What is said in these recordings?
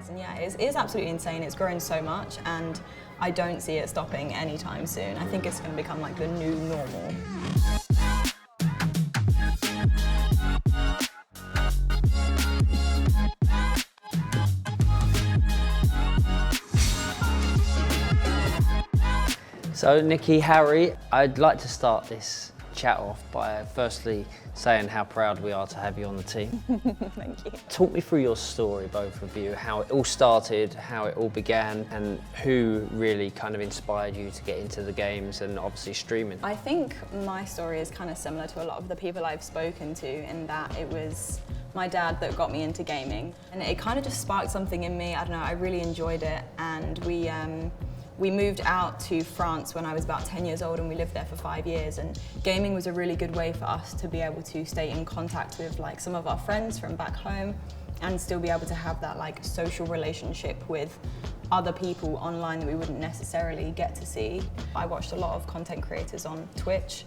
is. And yeah, it is absolutely insane. It's grown so much, and I don't see it stopping anytime soon. I think it's going to become like the new normal. So Niki, Harrie, I'd like to start this chat off by firstly saying how proud we are to have you on the team. Thank you. Talk me through your story, both of you, how it all started, how it all began, and who really kind of inspired you to get into the games and obviously streaming. I think my story is kind of similar to a lot of the people I've spoken to, in that it was my dad that got me into gaming, and it kind of just sparked something in me. I don't know, I really enjoyed it, and we moved out to France when I was about 10 years old, and we lived there for 5 years, and gaming was a really good way for us to be able to stay in contact with like some of our friends from back home and still be able to have that like social relationship with other people online that we wouldn't necessarily get to see. I watched a lot of content creators on Twitch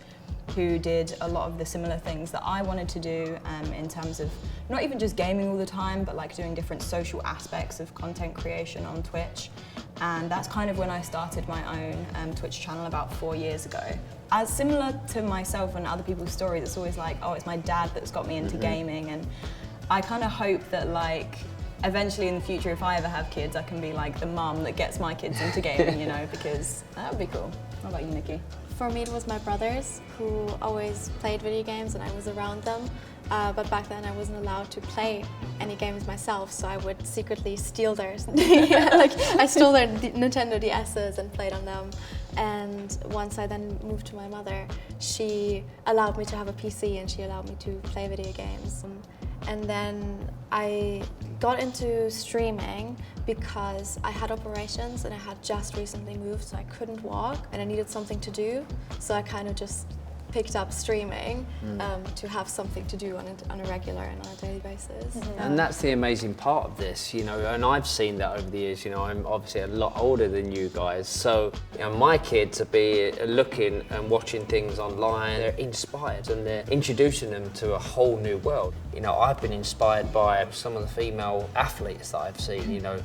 who did a lot of the similar things that I wanted to do in terms of not even just gaming all the time, but like doing different social aspects of content creation on Twitch. And that's kind of when I started my own Twitch channel about 4 years ago. As similar to myself and other people's stories, it's always like, oh, it's my dad that's got me into gaming. And I kind of hope that like eventually in the future, if I ever have kids, I can be like the mum that gets my kids into gaming, you know, because that would be cool. What about you, Niki? For me, it was my brothers who always played video games and I was around them. But back then I wasn't allowed to play any games myself, so I would secretly steal theirs. Like I stole their Nintendo DS's and played on them. And once I then moved to my mother, she allowed me to have a PC and she allowed me to play video games. And then I got into streaming because I had operations and I had just recently moved, so I couldn't walk and I needed something to do. So I kind of just picked up streaming to have something to do on a regular and on a daily basis. And that's the amazing part of this, you know, and I've seen that over the years. You know, I'm obviously a lot older than you guys, so you know, my kids are looking and watching things online. They're inspired and they're introducing them to a whole new world. You know, I've been inspired by some of the female athletes that I've seen, you know,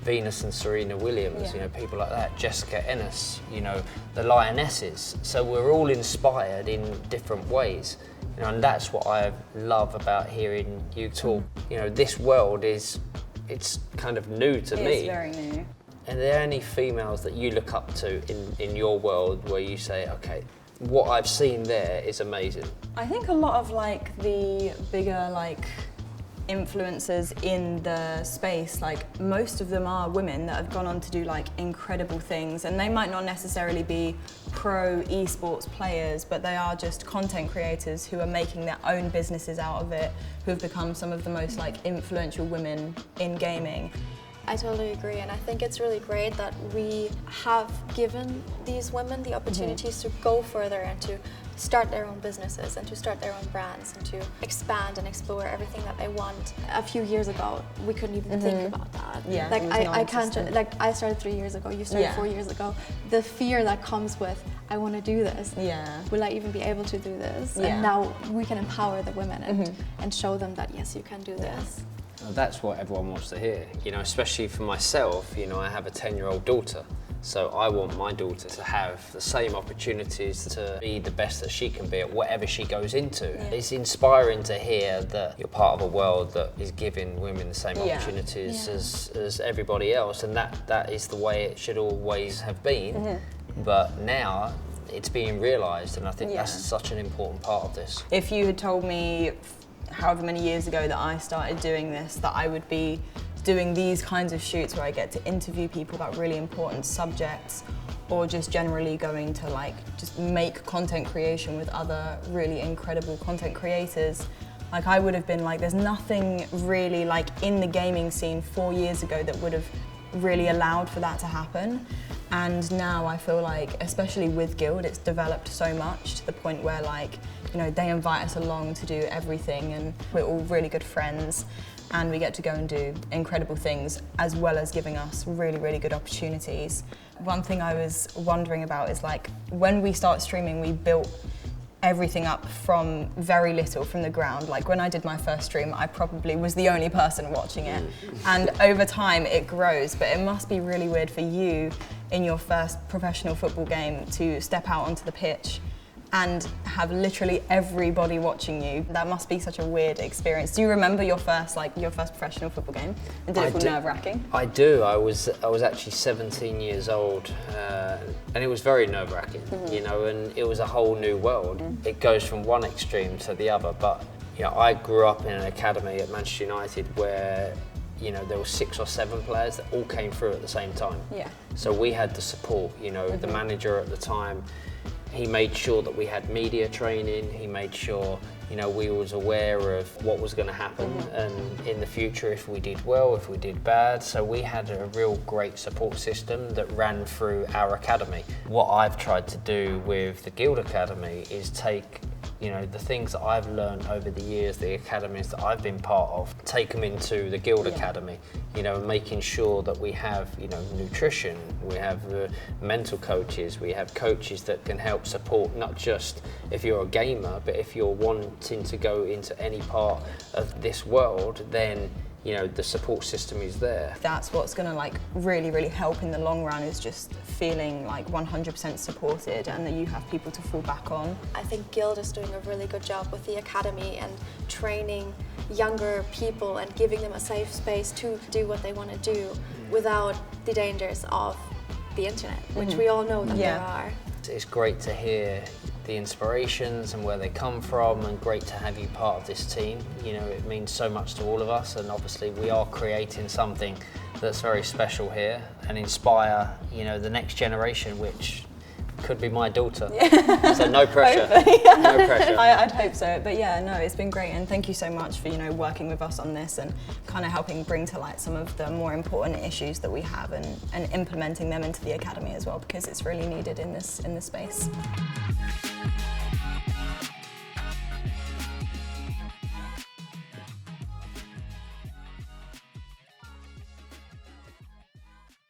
Venus and Serena Williams, you know, people like that, Jessica Ennis, you know, the Lionesses. So we're all inspired in different ways, you know, and that's what I love about hearing you talk. You know, this world it's kind of new to me. It's very new. Are there any females that you look up to in your world where you say, okay, what I've seen there is amazing? I think a lot of like the bigger like influencers in the space, like most of them are women that have gone on to do like incredible things, and they might not necessarily be pro esports players, but they are just content creators who are making their own businesses out of it, who have become some of the most like influential women in gaming. I totally agree, and I think it's really great that we have given these women the opportunities to go further and to start their own businesses and to start their own brands and to expand and explore everything that they want. A few years ago, we couldn't even think about that. Yeah, like I can't. Like I started 3 years ago. You started 4 years ago. The fear that comes with I want to do this. Yeah. Will I even be able to do this? Yeah. And now we can empower the women and show them that yes, you can do this. Well, that's what everyone wants to hear, you know, especially for myself. You know, I have a 10-year-old daughter, so I want my daughter to have the same opportunities to be the best that she can be at whatever she goes into. Yeah. It's inspiring to hear that you're part of a world that is giving women the same opportunities as everybody else, and that is the way it should always have been. But now it's being realised, and I think that's such an important part of this. If you had told me however many years ago that I started doing this, that I would be doing these kinds of shoots where I get to interview people about really important subjects, or just generally going to like just make content creation with other really incredible content creators, like I would have been like, there's nothing really like in the gaming scene 4 years ago that would have really allowed for that to happen. And now I feel like, especially with Guild, it's developed so much to the point where like, you know, they invite us along to do everything, and we're all really good friends, and we get to go and do incredible things, as well as giving us really, really good opportunities. One thing I was wondering about is like, when we start streaming, we built everything up from very little, from the ground. Like when I did my first stream, I probably was the only person watching it. And over time it grows, but it must be really weird for you in your first professional football game to step out onto the pitch and have literally everybody watching you. That must be such a weird experience. Do you remember your first professional football game? And did it feel nerve-wracking? I do. I was actually 17 years old, and it was very nerve-wracking, you know, and it was a whole new world. It goes from one extreme to the other, but you know, I grew up in an academy at Manchester United where, you know, there were 6 or 7 players that all came through at the same time. Yeah. So we had the support, you know, the manager at the time, he made sure that we had media training, he made sure, you know, we was aware of what was going to happen and in the future if we did well, if we did bad. So we had a real great support system that ran through our academy. What I've tried to do with the Guild Academy is take, you know, the things that I've learned over the years, the academies that I've been part of, take them into the Guild Academy, you know, making sure that we have, you know, nutrition, we have mental coaches, we have coaches that can help support not just if you're a gamer, but if you're wanting to go into any part of this world, then you know, the support system is there. That's what's going to like really help in the long run, is just feeling like 100% supported and that you have people to fall back on. I think Guild is doing a really good job with the academy and training younger people and giving them a safe space to do what they want to do without the dangers of the internet, which we all know that there are. It's great to hear the inspirations and where they come from, and great to have you part of this team. You know, it means so much to all of us, and obviously we are creating something that's very special here and inspire, you know, the next generation, which could be my daughter. So no pressure. No pressure. I'd hope so. But yeah, no, it's been great, and thank you so much for, you know, working with us on this and kind of helping bring to light some of the more important issues that we have and implementing them into the academy as well, because it's really needed in this space.